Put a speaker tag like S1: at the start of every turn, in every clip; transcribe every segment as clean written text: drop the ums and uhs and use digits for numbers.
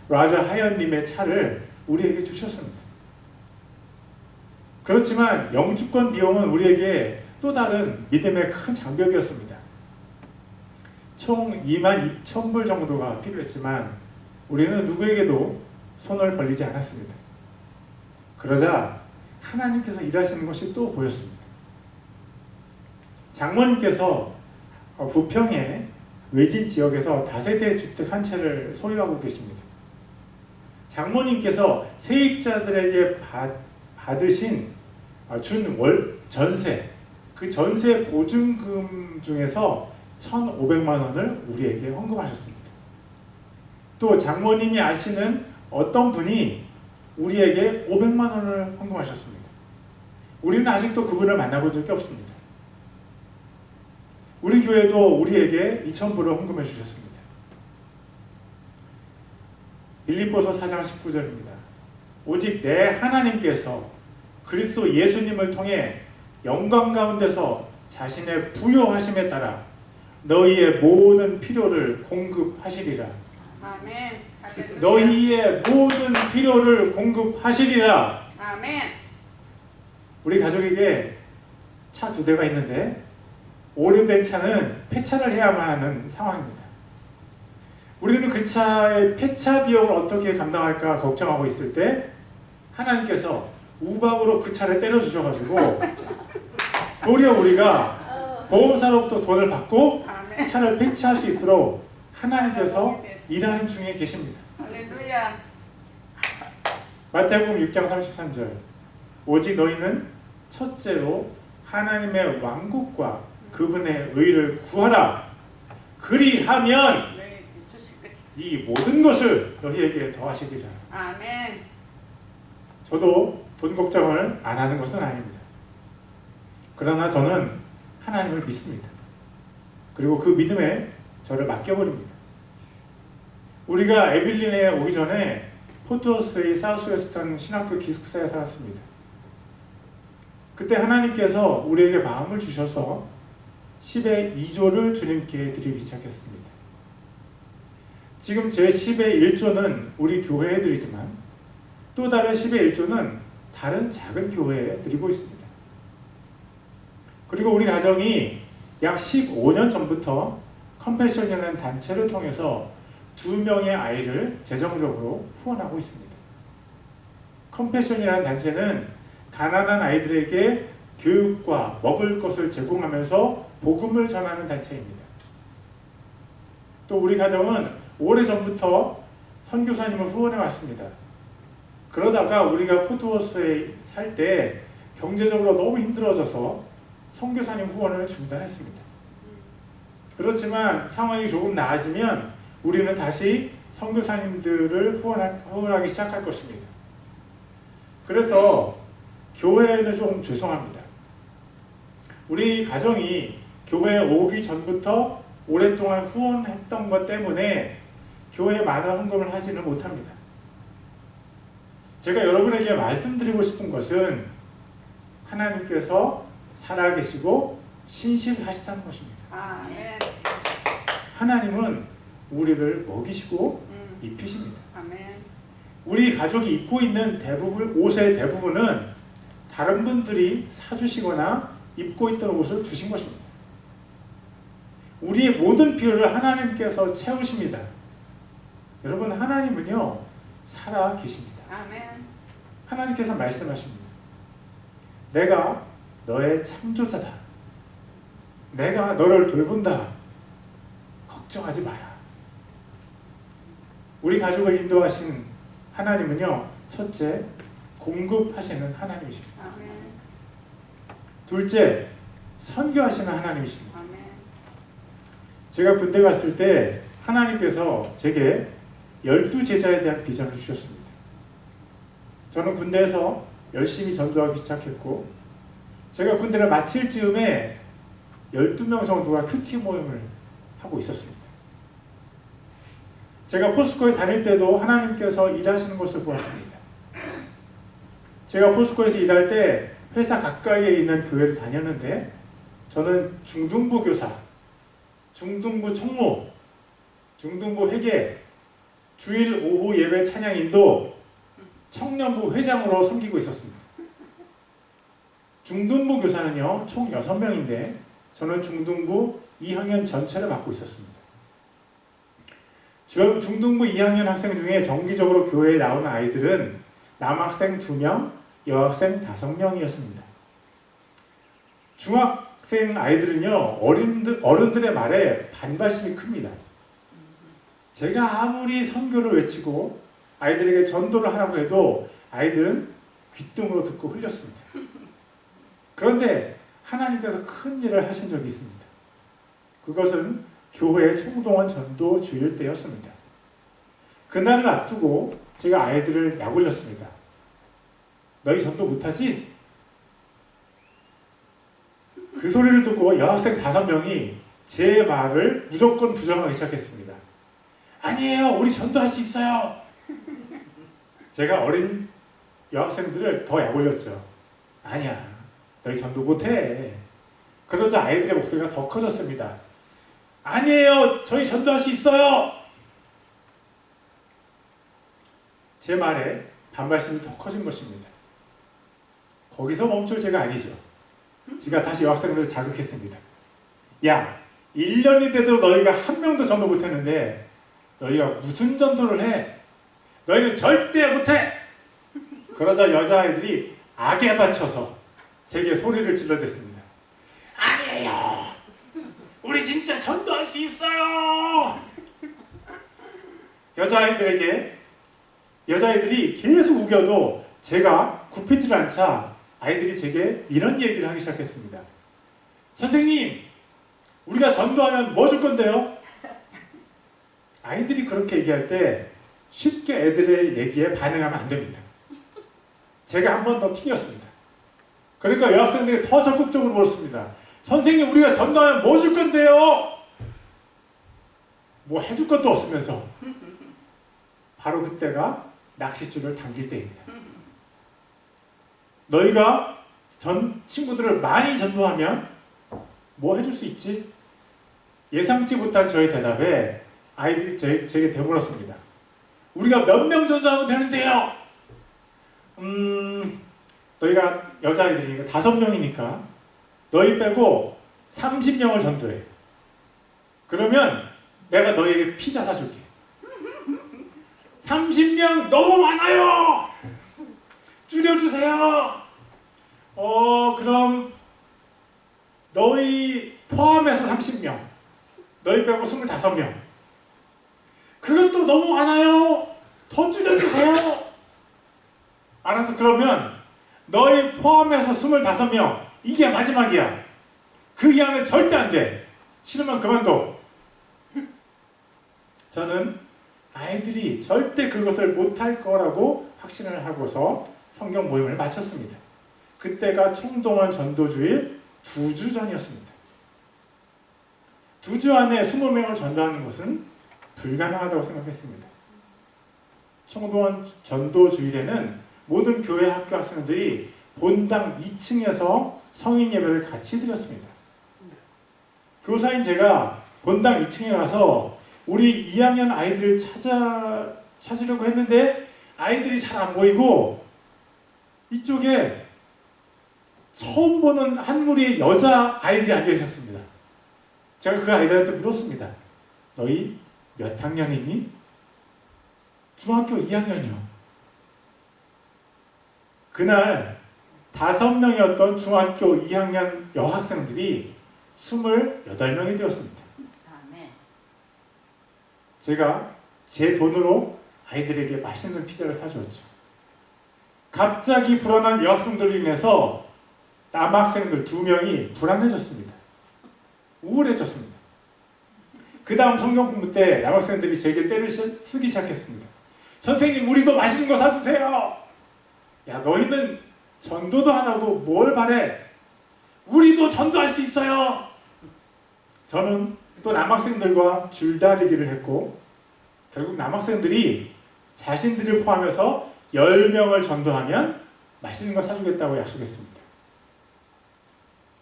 S1: 라자 하연님의 차를 우리에게 주셨습니다. 그렇지만 영주권 비용은 우리에게 또 다른 믿음의 큰 장벽이었습니다. 총 22,000불 정도가 필요했지만 우리는 누구에게도 손을 벌리지 않았습니다. 그러자 하나님께서 일하시는 것이 또 보였습니다. 장모님께서 부평의 외진 지역에서 다세대 주택 한 채를 소유하고 계십니다. 장모님께서 세입자들에게 준 전세, 그 전세 보증금 중에서 1,500만 원을 우리에게 헌금하셨습니다. 또 장모님이 아시는 어떤 분이 우리에게 500만 원을 헌금하셨습니다. 우리는 아직도 그분을 만나본 적이 없습니다. 우리 교회도 우리에게 2,000불을 헌금해 주셨습니다. 빌립보서 4장 19절입니다. 오직 내 하나님께서 그리스도 예수님을 통해 영광 가운데서 자신의 부요하심에 따라 너희의 모든 필요를 공급하시리라.
S2: 아멘. 할렐루야.
S1: 너희의 모든 필요를 공급하시리라.
S2: 아멘.
S1: 우리 가족에게 차 2대가 있는데 오래된 차는 폐차를 해야만 하는 상황입니다. 우리는 그 차의 폐차 비용을 어떻게 감당할까 걱정하고 있을 때 하나님께서 우박으로 그 차를 때려주셔가지고 도리어 우리가 보험사로부터 돈을 받고 차를 폐차할 수 있도록 하나님께서 일하는 중에 계십니다.
S2: 할렐루야.
S1: 마태복음 6장 33절 오직 너희는 첫째로 하나님의 왕국과 그분의 의를 구하라. 그리하면 이 모든 것을 너희에게 더하시리라.
S2: 아멘.
S1: 저도 돈 걱정을 안 하는 것은 아닙니다. 그러나 저는 하나님을 믿습니다. 그리고 그 믿음에 저를 맡겨버립니다. 우리가 에빌린에 오기 전에 포트워스의 사우스웨스턴 신학교 기숙사에 살았습니다. 그때 하나님께서 우리에게 마음을 주셔서 10의 2조를 주님께 드리기 시작했습니다. 지금 제 10의 1조는 우리 교회에 드리지만 또 다른 10의 1조는 다른 작은 교회에 드리고 있습니다. 그리고 우리 가정이 약 15년 전부터 컴패션이라는 단체를 통해서 2명의 아이를 재정적으로 후원하고 있습니다. 컴패션이라는 단체는 가난한 아이들에게 교육과 먹을 것을 제공하면서 복음을 전하는 단체입니다. 또 우리 가정은 오래전부터 선교사님을 후원해 왔습니다. 그러다가 우리가 포트워스에 살 때 경제적으로 너무 힘들어져서 선교사님 후원을 중단했습니다. 그렇지만 상황이 조금 나아지면 우리는 다시 선교사님들을 후원하기 시작할 것입니다. 그래서 교회는 조금 죄송합니다. 우리 가정이 교회에 오기 전부터 오랫동안 후원했던 것 때문에 교회에 많은 헌금을 하지는 못합니다. 제가 여러분에게 말씀드리고 싶은 것은 하나님께서 살아계시고 신실하시다는 것입니다.
S2: 아멘.
S1: 하나님은 우리를 먹이시고 입히십니다.
S2: 아멘.
S1: 우리 가족이 입고 있는 옷의 대부분은 다른 분들이 사주시거나 입고 있던 옷을 주신 것입니다. 우리의 모든 필요를 하나님께서 채우십니다. 여러분, 하나님은요 살아 계십니다.
S2: 아멘.
S1: 하나님께서 말씀하십니다. 내가 너의 창조자다. 내가 너를 돌본다. 걱정하지 마라. 우리 가족을 인도하신 하나님은요, 첫째, 공급하시는 하나님이십니다.
S2: 아멘.
S1: 둘째, 선교하시는 하나님이십니다.
S2: 아멘.
S1: 제가 군대 갔을 때 하나님께서 제게 12제자에 대한 비전을 주셨습니다. 저는 군대에서 열심히 전도하기 시작했고, 제가 군대를 마칠 즈음에 12명 정도가 큐티 모임을 하고 있었습니다. 제가 포스코에 다닐 때도 하나님께서 일하시는 것을 보았습니다. 제가 포스코에서 일할 때 회사 가까이에 있는 교회를 다녔는데, 저는 중등부 교사, 중등부 총무, 중등부 회계, 주일 오후 예배 찬양인도 청년부 회장으로 섬기고 있었습니다. 중등부 교사는요 총 6명인데 저는 중등부 2학년 전체를 맡고 있었습니다. 중등부 2학년 학생 중에 정기적으로 교회에 나오는 아이들은 남학생 2명, 여학생 5명이었습니다. 중학생 아이들은요 어른들의 말에 반발심이 큽니다. 제가 아무리 선교를 외치고 아이들에게 전도를 하라고 해도 아이들은 귓등으로 듣고 흘렸습니다. 그런데 하나님께서 큰 일을 하신 적이 있습니다. 그것은 교회 총동원 전도 주일 때였습니다. 그날을 앞두고 제가 아이들을 약올렸습니다. 너희 전도 못하지? 그 소리를 듣고 여학생 5명이 제 말을 무조건 부정하기 시작했습니다. 아니에요, 우리 전도할 수 있어요. 제가 어린 여학생들을 더 약올렸죠. 아니야, 너희 전도 못해. 그러자 아이들의 목소리가 더 커졌습니다. 아니에요, 저희 전도할 수 있어요. 제 말에 반발심이 더 커진 것입니다. 거기서 멈출 제가 아니죠. 제가 다시 여학생들을 자극했습니다. 야, 1년이 돼도 너희가 한 명도 전도 못했는데 너희가 무슨 전도를 해? 너희는 절대 못해! 그러자 여자아이들이 악에 받쳐서 제게 소리를 질러댔습니다. 아니에요! 우리 진짜 전도할 수 있어요! 여자아이들이 계속 우겨도 제가 굽히지를 않자 아이들이 제게 이런 얘기를 하기 시작했습니다. 선생님, 우리가 전도하면 뭐 줄 건데요? 아이들이 그렇게 얘기할 때 쉽게 애들의 얘기에 반응하면 안 됩니다. 제가 한 번 더 튕겼습니다. 그러니까 여학생들이 더 적극적으로 물었습니다. 선생님, 우리가 전도하면 뭐 줄 건데요? 뭐 해줄 것도 없으면서. 바로 그때가 낚싯줄을 당길 때입니다. 너희가 친구들을 많이 전도하면 뭐 해줄 수 있지? 예상치 못한 저의 대답에 아이들이 제게 되물었습니다. 우리가 몇 명 전도하면 되는데요? 너희가 여자아이들이니까 5명이니까 너희 빼고 30명을 전도해. 그러면 내가 너희에게 피자 사줄게. 30명 너무 많아요! 줄여주세요! 그럼 너희 포함해서 30명, 너희 빼고 25명. 그것도 너무 많아요! 더 줄여주세요! 알았어, 그러면 너희 포함해서 25명, 이게 마지막이야. 그 이하는 절대 안 돼. 싫으면 그만둬. 저는 아이들이 절대 그것을 못할 거라고 확신을 하고서 성경 모임을 마쳤습니다. 그때가 총동원 전도주일 2주 전이었습니다. 2주 안에 20명을 전도하는 것은 불가능하다고 생각했습니다. 총동원 전도주일에는 모든 교회 학교 학생들이 본당 2층에서 성인 예배를 같이 드렸습니다. 교사인 제가 본당 2층에 가서 우리 2학년 아이들을 찾으려고 했는데 아이들이 잘 안 보이고 이쪽에 처음 보는 한 무리의 여자 아이들이 앉아 있었습니다. 제가 그 아이들한테 물었습니다. 너희 몇 학년이니? 중학교 2학년이요. 그날 5명이었던 중학교 2학년 여학생들이 28명이 되었습니다. 제가 제 돈으로 아이들에게 맛있는 피자를 사주었죠. 갑자기 불어난 여학생들로 인해서 남학생들 2명이 불안해졌습니다. 우울해졌습니다. 그 다음 성경 공부 때 남학생들이 제게 떼를 쓰기 시작했습니다. 선생님, 우리도 맛있는 거 사주세요. 야, 너희는 전도도 안 하고 뭘 바래? 우리도 전도할 수 있어요. 저는 또 남학생들과 줄다리기를 했고 결국 남학생들이 자신들을 포함해서 10명을 전도하면 맛있는 거 사주겠다고 약속했습니다.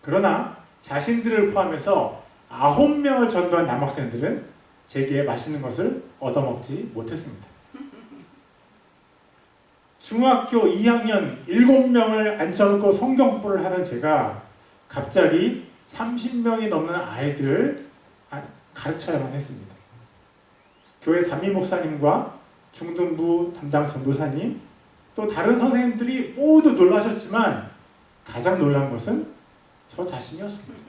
S1: 그러나 자신들을 포함해서 9명을 전도한 남학생들은 제게 맛있는 것을 얻어먹지 못했습니다. 중학교 2학년 7명을 앉혀놓고 성경 공부를 하던 제가 갑자기 30명이 넘는 아이들을 가르쳐야만 했습니다. 교회 담임 목사님과 중등부 담당 전도사님 또 다른 선생님들이 모두 놀라셨지만 가장 놀란 것은 저 자신이었습니다.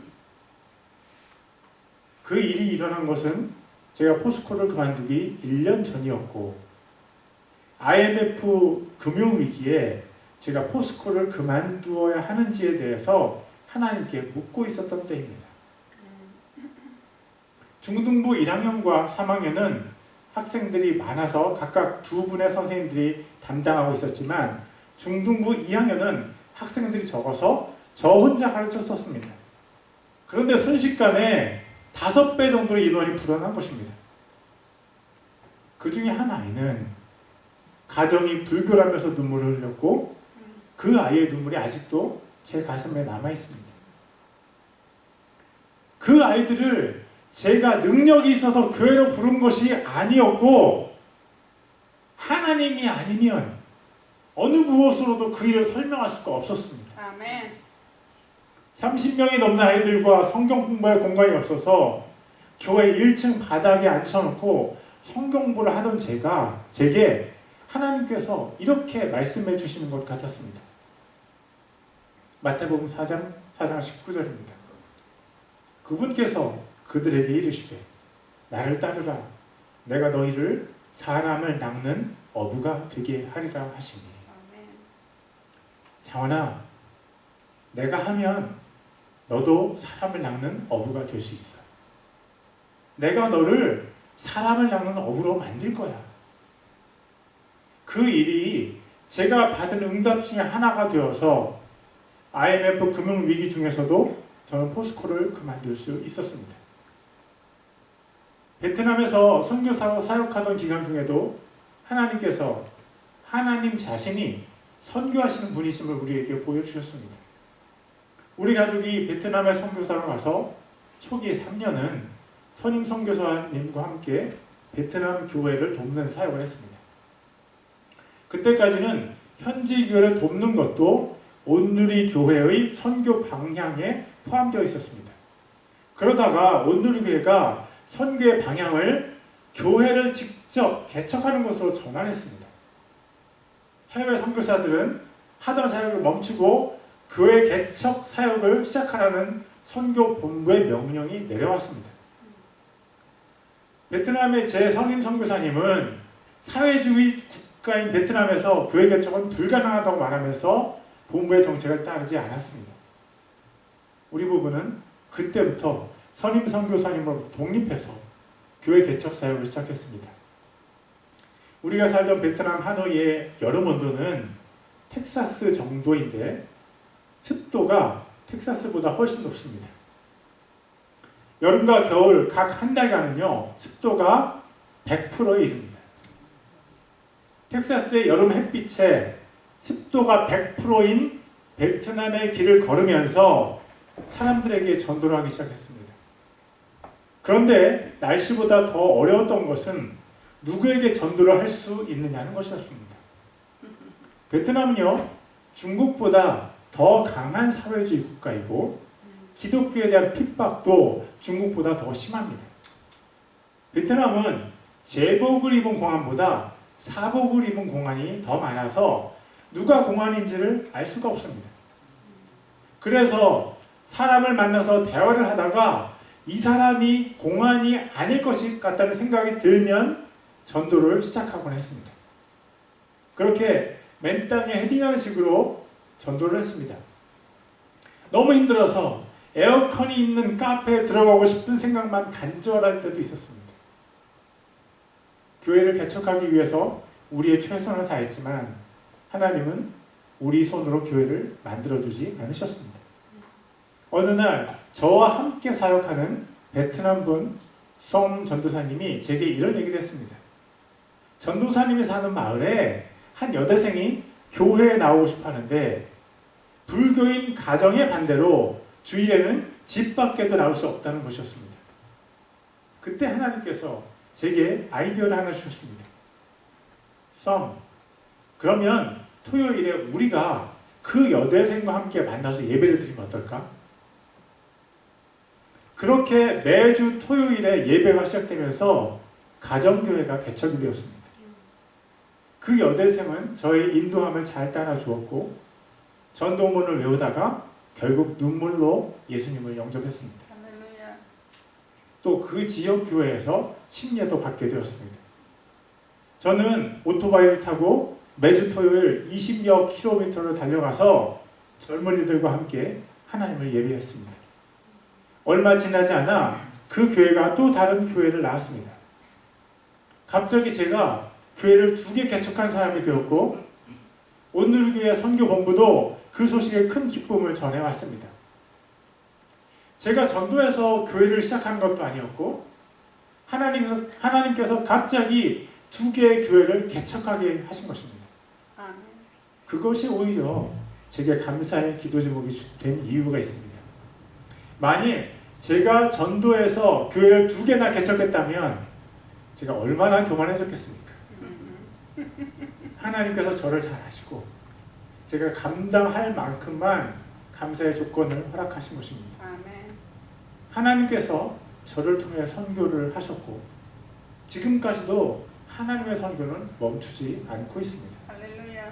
S1: 그 일이 일어난 것은 제가 포스코를 그만두기 1년 전이었고 IMF 금융위기에 제가 포스코를 그만두어야 하는지에 대해서 하나님께 묻고 있었던 때입니다. 중등부 1학년과 3학년은 학생들이 많아서 각각 두 분의 선생님들이 담당하고 있었지만 중등부 2학년은 학생들이 적어서 저 혼자 가르쳤었습니다. 그런데 순식간에 5배 정도의 인원이 불어난 것입니다. 그 중에 한 아이는 가정이 불교라면서 눈물을 흘렸고 그 아이의 눈물이 아직도 제 가슴에 남아 있습니다. 그 아이들을 제가 능력이 있어서 교회로 부른 것이 아니었고 하나님이 아니면 어느 무엇으로도 그 일을 설명할 수가 없었습니다.
S2: 아멘.
S1: 30명이 넘는 아이들과 성경 공부할 공간이 없어서 교회 1층 바닥에 앉혀놓고 성경 공부를 하던 제게 하나님께서 이렇게 말씀해 주시는 것 같았습니다. 마태복음 4장 19절입니다. 그분께서 그들에게 이르시되 나를 따르라 내가 너희를 사람을 낚는 어부가 되게 하리라 하시니.
S2: 아멘.
S1: 장원아, 내가 하면 너도 사람을 낚는 어부가 될 수 있어. 내가 너를 사람을 낚는 어부로 만들 거야. 그 일이 제가 받은 응답 중에 하나가 되어서 IMF 금융위기 중에서도 저는 포스코를 그만둘 수 있었습니다. 베트남에서 선교사로 사역하던 기간 중에도 하나님께서 하나님 자신이 선교하시는 분이심을 우리에게 보여주셨습니다. 우리 가족이 베트남에 선교사로 가서 초기 3년은 선임 선교사님과 함께 베트남 교회를 돕는 사역을 했습니다. 그때까지는 현지 교회를 돕는 것도 온누리 교회의 선교 방향에 포함되어 있었습니다. 그러다가 온누리 교회가 선교의 방향을 교회를 직접 개척하는 것으로 전환했습니다. 해외 선교사들은 하던 사역을 멈추고 교회 개척 사역을 시작하라는 선교 본부의 명령이 내려왔습니다. 베트남의 제 선임 선교사님은 사회주의 국가인 베트남에서 교회 개척은 불가능하다고 말하면서 본부의 정책을 따르지 않았습니다. 우리 부부는 그때부터 선임 선교사님으로 독립해서 교회 개척 사역을 시작했습니다. 우리가 살던 베트남 하노이의 여름 온도는 텍사스 정도인데 습도가 텍사스보다 훨씬 높습니다. 여름과 겨울 각 한 달간은요 습도가 100%에 이릅니다. 텍사스의 여름 햇빛에 습도가 100%인 베트남의 길을 걸으면서 사람들에게 전도를 하기 시작했습니다. 그런데 날씨보다 더 어려웠던 것은 누구에게 전도를 할 수 있느냐는 것이었습니다. 베트남은요 중국보다 더 강한 사회주의 국가이고 기독교에 대한 핍박도 중국보다 더 심합니다. 베트남은 제복을 입은 공안보다 사복을 입은 공안이 더 많아서 누가 공안인지를 알 수가 없습니다. 그래서 사람을 만나서 대화를 하다가 이 사람이 공안이 아닐 것이 같다는 생각이 들면 전도를 시작하곤 했습니다. 그렇게 맨 땅에 헤딩하는 식으로 전도를 했습니다. 너무 힘들어서 에어컨이 있는 카페에 들어가고 싶은 생각만 간절할 때도 있었습니다. 교회를 개척하기 위해서 우리의 최선을 다했지만 하나님은 우리 손으로 교회를 만들어주지 않으셨습니다. 어느 날 저와 함께 사역하는 베트남분 송 전도사님이 제게 이런 얘기를 했습니다. 전도사님이 사는 마을에 한 여대생이 교회에 나오고 싶어 하는데 불교인 가정의 반대로 주일에는 집 밖에도 나올 수 없다는 것이었습니다. 그때 하나님께서 제게 아이디어를 하나 주셨습니다. 그러면 토요일에 우리가 그 여대생과 함께 만나서 예배를 드리면 어떨까? 그렇게 매주 토요일에 예배가 시작되면서 가정교회가 개척이 되었습니다. 그 여대생은 저의 인도함을 잘 따라 주었고 전도문을 외우다가 결국 눈물로 예수님을 영접했습니다.
S2: 할렐루야.
S1: 또 그 지역 교회에서 침례도 받게 되었습니다. 저는 오토바이를 타고 매주 토요일 20여 킬로미터를 달려가서 젊은이들과 함께 하나님을 예배했습니다. 얼마 지나지 않아 그 교회가 또 다른 교회를 나왔습니다. 갑자기 제가 교회를 2개 개척한 사람이 되었고 온누리교회 선교본부도 그 소식에 큰 기쁨을 전해왔습니다. 제가 전도해서 교회를 시작한 것도 아니었고 하나님께서 갑자기 2개의 교회를 개척하게 하신 것입니다.
S2: 아멘.
S1: 그것이 오히려 제게 감사의 기도 제목이 된 이유가 있습니다. 만일 제가 전도해서 교회를 2개나 개척했다면 제가 얼마나 교만해졌겠습니까? 하나님께서 저를 잘 아시고 제가 감당할 만큼만 감사의 조건을 허락하신 것입니다.
S2: 아멘.
S1: 하나님께서 저를 통해 선교를 하셨고 지금까지도 하나님의 선교는 멈추지 않고 있습니다.
S2: 할렐루야.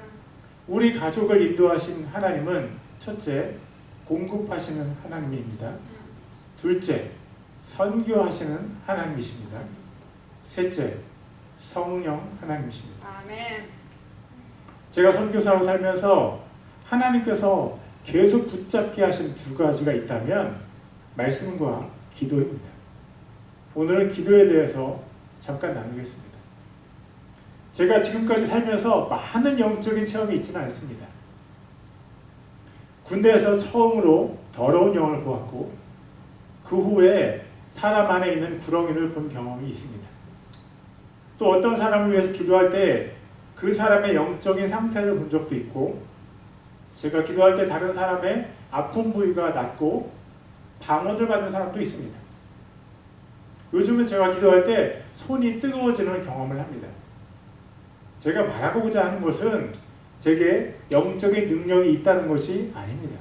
S1: 우리 가족을 인도하신 하나님은 첫째, 공급하시는 하나님입니다. 둘째, 선교하시는 하나님이십니다. 셋째, 성령 하나님이십니다.
S2: 아멘.
S1: 제가 선교사로 살면서 하나님께서 계속 붙잡게 하신 2가지가 있다면 말씀과 기도입니다. 오늘은 기도에 대해서 잠깐 나누겠습니다. 제가 지금까지 살면서 많은 영적인 체험이 있지는 않습니다. 군대에서 처음으로 더러운 영을 보았고 그 후에 사람 안에 있는 구렁이를 본 경험이 있습니다. 또 어떤 사람을 위해서 기도할 때 그 사람의 영적인 상태를 본 적도 있고 제가 기도할 때 다른 사람의 아픈 부위가 낫고 방언을 받는 사람도 있습니다. 요즘은 제가 기도할 때 손이 뜨거워지는 경험을 합니다. 제가 말하고자 하는 것은 제게 영적인 능력이 있다는 것이 아닙니다.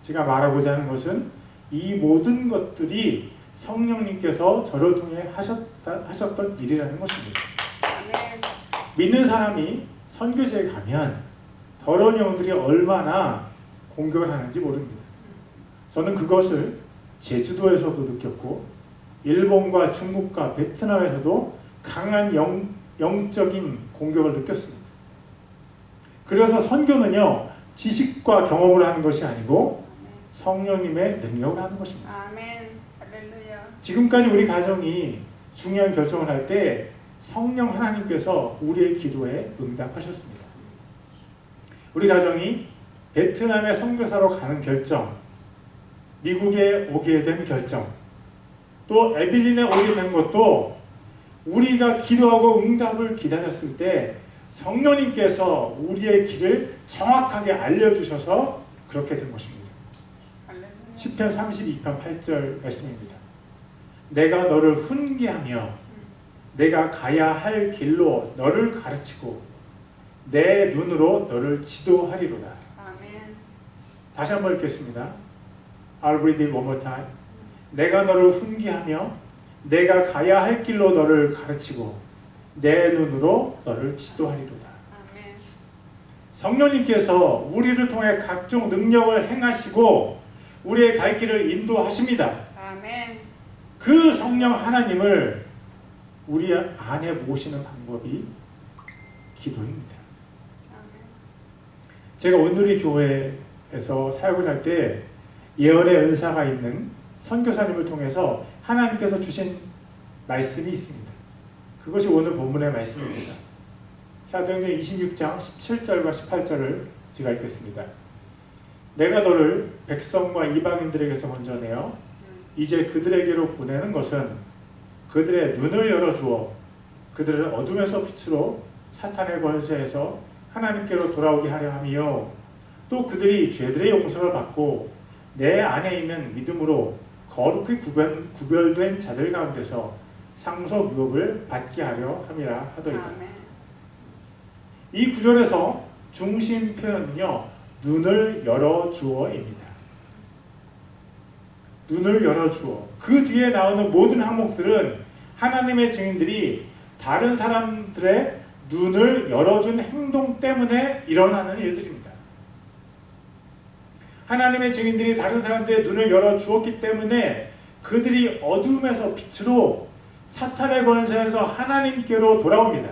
S1: 제가 말하고자 하는 것은 이 모든 것들이 성령님께서 저를 통해 하셨던 일이라는 것입니다.
S2: 아멘.
S1: 믿는 사람이 선교지에 가면 더러운 영들이 얼마나 공격을 하는지 모릅니다. 저는 그것을 제주도에서도 느꼈고 일본과 중국과 베트남에서도 강한 영적인 공격을 느꼈습니다. 그래서 선교는요, 지식과 경험을 하는 것이 아니고 성령님의 능력을 하는 것입니다.
S2: 아멘. 할렐루야.
S1: 지금까지 우리 가정이 중요한 결정을 할 때 성령 하나님께서 우리의 기도에 응답하셨습니다. 우리 가정이 베트남에 선교사로 가는 결정, 미국에 오게 된 결정, 또 에빌린에 오게 된 것도 우리가 기도하고 응답을 기다렸을 때 성령님께서 우리의 길을 정확하게 알려주셔서 그렇게 된 것입니다.
S2: 할렐루야.
S1: 시편 32편 8절 말씀입니다. 내가 너를 훈계하며 내가 가야 할 길로 너를 가르치고 내 눈으로 너를 지도하리로다.
S2: 아멘.
S1: 다시 한번 읽겠습니다. I'll read it one more time. 내가 너를 훈계하며 내가 가야 할 길로 너를 가르치고 내 눈으로 너를 지도하리로다.
S2: 아멘.
S1: 성령님께서 우리를 통해 각종 능력을 행하시고 우리의 갈 길을 인도하십니다.
S2: 아멘.
S1: 그 성령 하나님을 우리 안에 모시는 방법이 기도입니다.
S2: 아멘.
S1: 제가 온누리 교회에서 사역을 할 때 예언의 은사가 있는 선교사님을 통해서 하나님께서 주신 말씀이 있습니다. 그것이 오늘 본문의 말씀입니다. 사도행전 26장 17절과 18절을 제가 읽겠습니다. 내가 너를 백성과 이방인들에게서 먼저 내어 이제 그들에게로 보내는 것은 그들의 눈을 열어주어 그들을 어둠에서 빛으로 사탄의 권세에서 하나님께로 돌아오게 하려 함이요 또 그들이 죄들의 용서를 받고 내 안에 있는 믿음으로 거룩히 구별된 자들 가운데서 상속 유업을 받게 하려 함이라 하더이다.
S2: 아멘.
S1: 이 구절에서 중심 표현은요, 눈을 열어 주어입니다. 눈을 열어 주어. 그 뒤에 나오는 모든 항목들은 하나님의 증인들이 다른 사람들의 눈을 열어준 행동 때문에 일어나는 일들입니다. 하나님의 증인들이 다른 사람들의 눈을 열어 주었기 때문에 그들이 어둠에서 빛으로 사탄의 권세에서 하나님께로 돌아옵니다.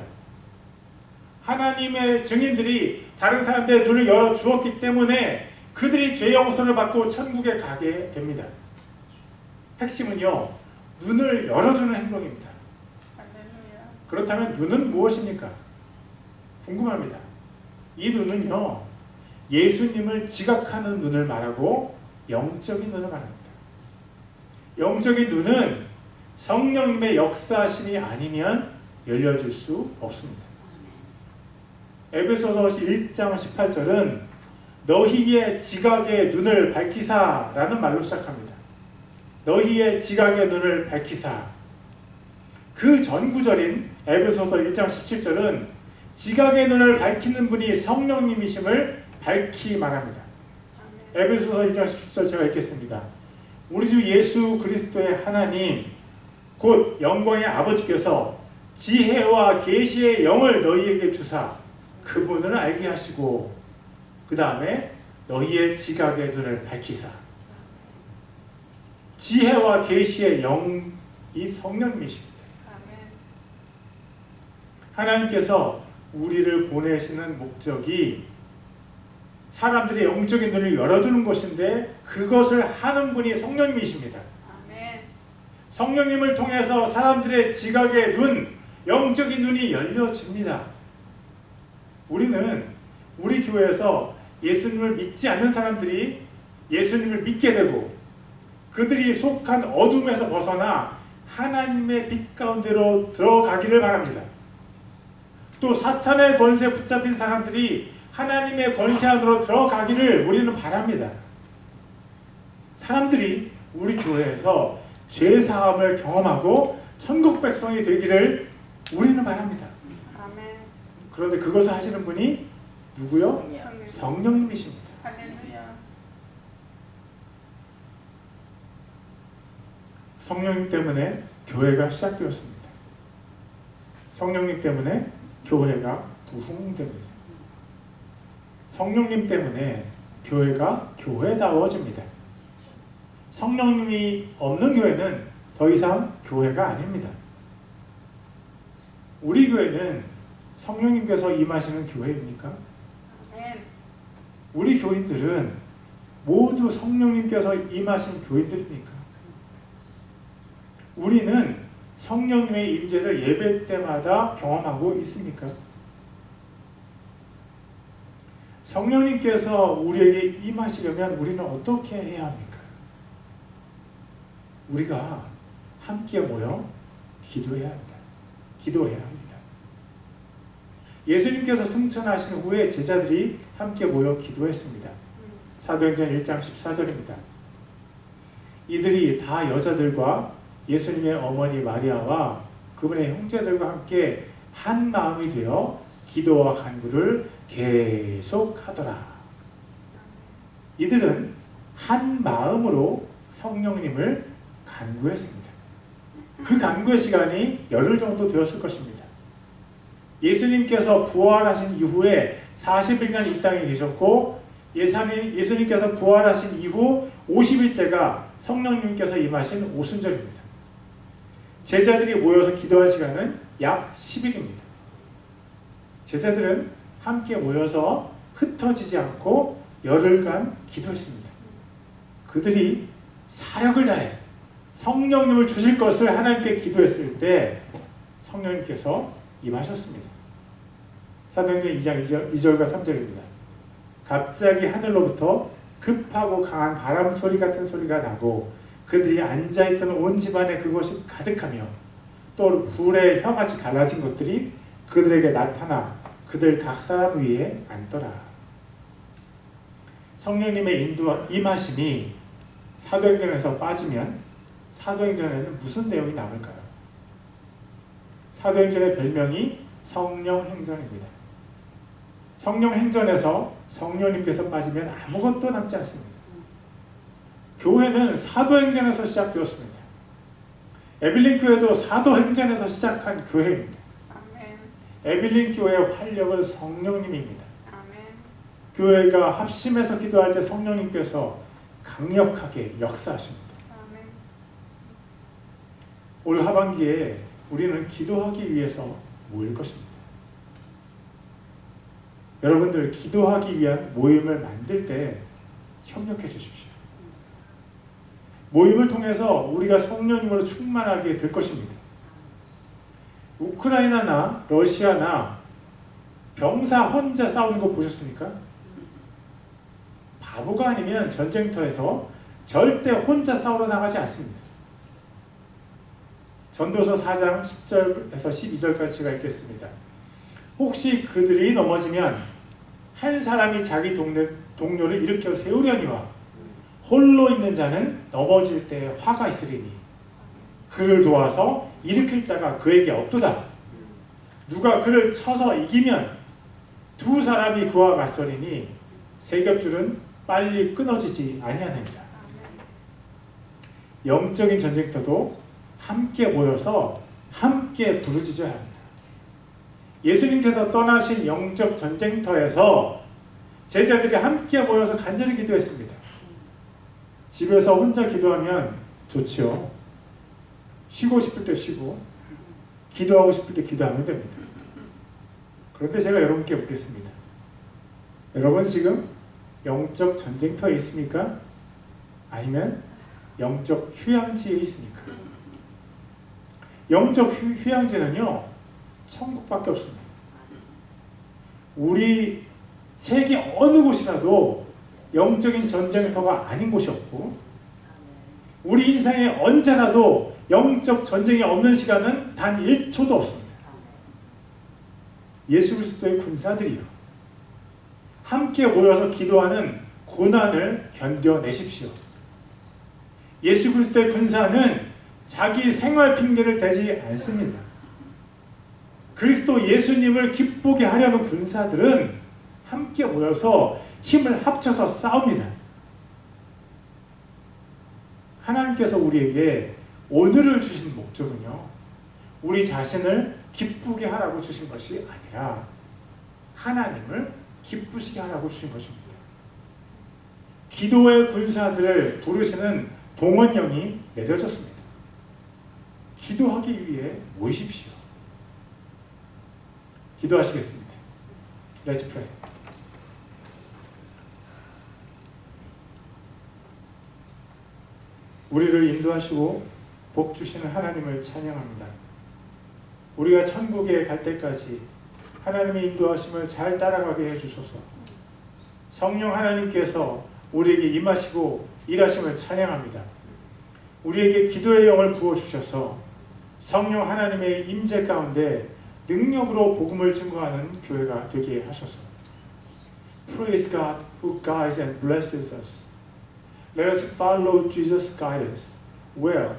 S1: 하나님의 증인들이 다른 사람들의 눈을 열어 주었기 때문에 그들이 죄 용서를 받고 천국에 가게 됩니다. 핵심은요, 눈을 열어주는 행동입니다.
S2: 할렐루야.
S1: 그렇다면 눈은 무엇입니까? 궁금합니다. 이 눈은요, 예수님을 지각하는 눈을 말하고 영적인 눈을 말합니다. 영적인 눈은 성령님의 역사심이 아니면 열려질 수 없습니다. 에베소서 1장 18절은 너희의 지각의 눈을 밝히사 라는 말로 시작합니다. 너희의 지각의 눈을 밝히사. 그 전 구절인 에베소서 1장 17절은 지각의 눈을 밝히는 분이 성령님이심을 밝히 말합니다. 에베소서 1장 17절 제가 읽겠습니다. 우리 주 예수 그리스도의 하나님 곧 영광의 아버지께서 지혜와 계시의 영을 너희에게 주사 그분을 알게 하시고 그 다음에 너희의 지각의 눈을 밝히사. 지혜와 계시의 영이 성령님이십니다. 하나님께서 우리를 보내시는 목적이 사람들의 영적인 눈을 열어주는 것인데 그것을 하는 분이 성령님이십니다. 성령님을 통해서 사람들의 지각의 눈, 영적인 눈이 열려집니다. 우리는 우리 교회에서 예수님을 믿지 않는 사람들이 예수님을 믿게 되고 그들이 속한 어둠에서 벗어나 하나님의 빛 가운데로 들어가기를 바랍니다. 또 사탄의 권세에 붙잡힌 사람들이 하나님의 권세 안으로 들어가기를 우리는 바랍니다. 사람들이 우리 교회에서 죄사함을 경험하고 천국 백성이 되기를 우리는 바랍니다.
S2: 아멘.
S1: 그런데 그것을 하시는 분이 누구요? 성령님이십니다.
S2: 할렐루야.
S1: 성령님 때문에 교회가 시작되었습니다. 성령님 때문에 교회가 부흥됩니다. 성령님 때문에 교회가 교회다워집니다. 성령님이 없는 교회는 더 이상 교회가 아닙니다. 우리 교회는 성령님께서 임하시는 교회입니까?
S2: 아멘.
S1: 우리 교인들은 모두 성령님께서 임하신 교인들입니까? 우리는 성령님의 임재를 예배 때마다 경험하고 있습니까? 성령님께서 우리에게 임하시려면 우리는 어떻게 해야 합니까? 우리가 함께 모여 기도해야 합니다. 기도해야 합니다. 예수님께서 승천하신 후에 제자들이 함께 모여 기도했습니다. 사도행전 1장 14절입니다. 이들이 다 여자들과 예수님의 어머니 마리아와 그분의 형제들과 함께 한 마음이 되어 기도와 간구를 계속하더라. 이들은 한 마음으로 성령님을 간구했습니다. 그 간구의 시간이 열흘 정도 되었을 것입니다. 예수님께서 부활하신 이후에 40일간 이 땅에 계셨고 예수님께서 부활하신 이후 50일째가 성령님께서 임하신 오순절입니다. 제자들이 모여서 기도할 시간은 약 10일입니다. 제자들은 함께 모여서 흩어지지 않고 열흘간 기도했습니다. 그들이 사력을 다해 성령님을 주실 것을 하나님께 기도했을 때 성령님께서 임하셨습니다. 사도행전 2장 2절과 3절입니다. 갑자기 하늘로부터 급하고 강한 바람 소리 같은 소리가 나고 그들이 앉아있던 온 집안에 그것이 가득하며 또 불의 혀같이 갈라진 것들이 그들에게 나타나 그들 각 사람 위에 앉더라. 성령님의 임하심이 사도행전에서 빠지면 사도행전에는 무슨 내용이 남을까요? 사도행전의 별명이 성령행전입니다. 성령행전에서 성령님께서 빠지면 아무것도 남지 않습니다. 교회는 사도행전에서 시작되었습니다. 에빌린 교회도 사도행전에서 시작한 교회입니다.
S2: 아멘.
S1: 에빌린 교회의 활력은 성령님입니다.
S2: 아멘.
S1: 교회가 합심해서 기도할 때 성령님께서 강력하게 역사하십니다.
S2: 아멘.
S1: 올 하반기에 우리는 기도하기 위해서 모일 것입니다. 여러분들 기도하기 위한 모임을 만들 때 협력해 주십시오. 모임을 통해서 우리가 성령님으로 충만하게 될 것입니다. 우크라이나나 러시아나 병사 혼자 싸우는 거 보셨습니까? 바보가 아니면 전쟁터에서 절대 혼자 싸우러 나가지 않습니다. 전도서 4장 10절에서 12절까지 제가 읽겠습니다. 혹시 그들이 넘어지면 한 사람이 자기 동료를 일으켜 세우려니와 홀로 있는 자는 넘어질 때 화가 있으리니 그를 도와서 일으킬 자가 그에게 없도다. 누가 그를 쳐서 이기면 두 사람이 그와 맞서리니 세 겹줄은 빨리 끊어지지 아니하느니라. 영적인 전쟁터도 함께 모여서 함께 부르짖어야 합니다. 예수님께서 떠나신 영적 전쟁터에서 제자들이 함께 모여서 간절히 기도했습니다. 집에서 혼자 기도하면 좋지요. 쉬고 싶을 때 쉬고 기도하고 싶을 때 기도하면 됩니다. 그런데 제가 여러분께 묻겠습니다. 여러분 지금 영적 전쟁터에 있습니까? 아니면 영적 휴양지에 있습니까? 영적 휴양지는요, 천국밖에 없습니다. 우리 세계 어느 곳이라도 영적인 전쟁터가 아닌 곳이 없고, 우리 인생에 언제라도 영적 전쟁이 없는 시간은 단 1초도 없습니다. 예수 그리스도의 군사들이요, 함께 모여서 기도하는 고난을 견뎌내십시오. 예수 그리스도의 군사는 자기 생활 핑계를 대지 않습니다. 그리스도 예수님을 기쁘게 하려는 군사들은 함께 모여서 힘을 합쳐서 싸웁니다. 하나님께서 우리에게 오늘을 주신 목적은요, 우리 자신을 기쁘게 하라고 주신 것이 아니라 하나님을 기쁘시게 하라고 주신 것입니다. 기도의 군사들을 부르시는 동원령이 내려졌습니다. 기도하기 위해 모이십시오. 기도하시겠습니다. Let's pray. 우리를 인도하시고 복 주시는 하나님을 찬양합니다. 우리가 천국에 갈 때까지 하나님의 인도하심을 잘 따라가게 해주소서. 성령 하나님께서 우리에게 임하시고 일하심을 찬양합니다. 우리에게 기도의 영을 부어주셔서 성령 하나님의 임재 가운데 능력으로 복음을 증거하는 교회가 되게 하소서. Praise God who guides and blesses us. Let us follow Jesus' guidance well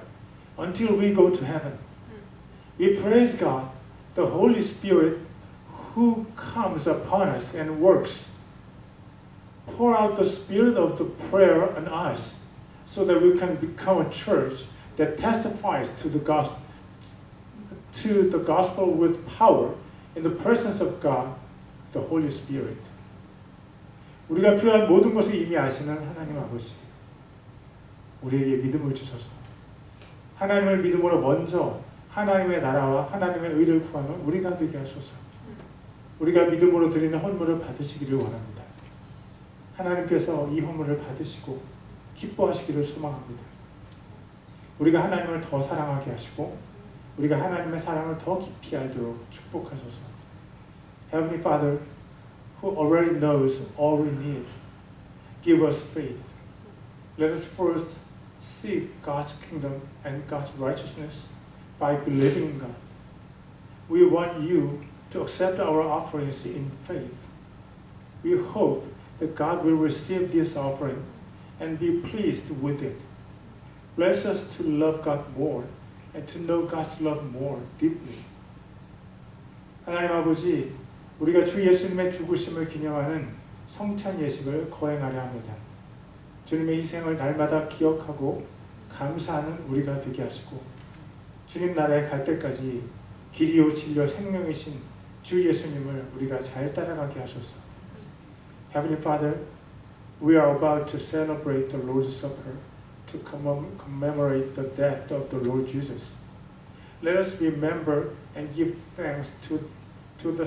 S1: until we go to heaven. We praise God, the Holy Spirit who comes upon us and works. Pour out the spirit of the prayer on us so that we can become a church that testifies to the gospel with power in the presence of God, the Holy Spirit. 우리가 필요한 모든 것을 이미 아시는 하나님 아버지, 우리에게 믿음을 주셔서 하나님을 믿음으로 먼저 하나님의 나라와 하나님의 의를 구하는 우리가 되게 하소서. 우리가 믿음으로 드리는 헌물을 받으시기를 원합니다. 하나님께서 이 헌물을 받으시고 기뻐하시기를 소망합니다. 우리가 하나님을 더 사랑하게 하시고 우리가 하나님의 사랑을 더 깊이 알도록 축복하소서. Heavenly Father, who already knows all we need, give us faith. Let us first seek God's kingdom and God's righteousness by believing in God. We want you to accept our offerings in faith. We hope that God will receive this offering and be pleased with it. Bless us to love God more and to know God's love more deeply. 하나님 아버지, 우리가 주 예수님의 죽으심을 기념하는 성찬 예식을 거행하려 합니다. 주님의 희생을 날마다 기억하고 감사하는 우리가 되게 하시고 주님 나라에 갈 때까지 길이요 진리요 생명이신 주 예수님을 우리가 잘 따라가게 하소서. Heavenly Father, we are about to celebrate the Lord's Supper to commemorate the death of the Lord Jesus. Let us remember and give thanks to the